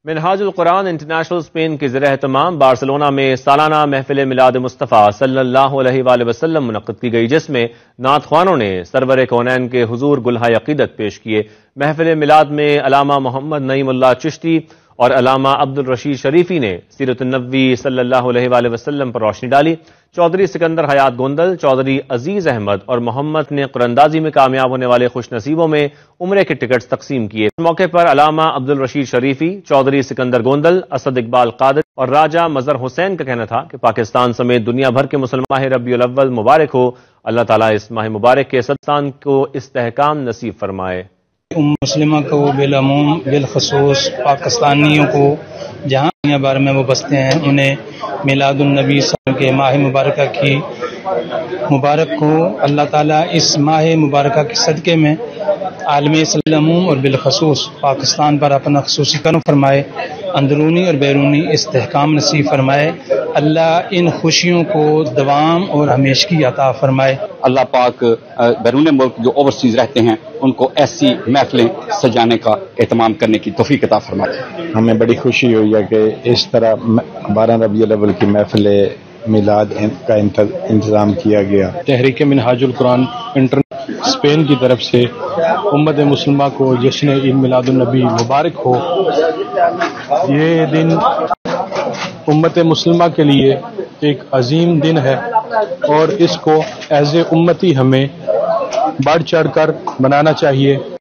منہاج القرآن international Spain کے زیر اہتمام بارسلونا میں سالانہ محفل میلاد مصطفیٰ صلی اللہ علیہ وآلہ وسلم منعقد کی گئی، جس میں نعت خوانوں نے سرور کونین کے حضور گلہائے عقیدت پیش کیے۔ محفل میلاد میں علامہ محمد نعیم اللہ چشتی اور علامہ عبد الرشید شریفی نے سیرت النبی صلی اللہ علیہ وآلہ وسلم پر روشنی ڈالی۔ چودھری سکندر حیات گوندل، چودھری عزیز احمد اور محمد نے قراندازی میں کامیاب ہونے والے خوش نصیبوں میں عمرے کے ٹکٹس تقسیم کیے۔ اس موقع پر علامہ عبد الرشید شریفی، چودھری سکندر گوندل، اسد اقبال قادر اور راجہ مظہر حسین کا کہنا تھا کہ پاکستان سمیت دنیا بھر کے مسلمان ماہ ربیع الاول مبارک ہو۔ اللہ تعالیٰ اس ماہ مبارک کے صدقان کو استحکام نصیب فرمائے۔ مسلمہ کو بالعموم بالخصوص پاکستانیوں کو جہاں دنیا بھر میں وہ بستے ہیں، انہیں میلاد النبی صلی اللہ علیہ وسلم کے ماہ مبارکہ کی مبارک ہو۔ اللہ تعالیٰ اس ماہ مبارکہ کے صدقے میں عالم اسلام اور بالخصوص پاکستان پر اپنا خصوصی کرم فرمائے، اندرونی اور بیرونی استحکام نصیب فرمائے۔ اللہ ان خوشیوں کو دوام اور ہمیشگی عطا فرمائے۔ اللہ پاک بیرون ملک جو اوورسیز رہتے ہیں ان کو ایسی محفلیں سجانے کا اہتمام کرنے کی توفیق عطا فرمائے۔ ہمیں بڑی خوشی ہوئی ہے کہ اس طرح 12 ربیع الاول کی محفل میلاد کا انتظام کیا گیا۔ تحریک منہاج القرآن اسپین کی طرف سے امت مسلمہ کو جشن عید میلاد النبی مبارک ہو۔ یہ دن امت مسلمہ کے لیے ایک عظیم دن ہے اور اس کو ایز اے امتی ہمیں بڑھ چڑھ کر منانا چاہیے۔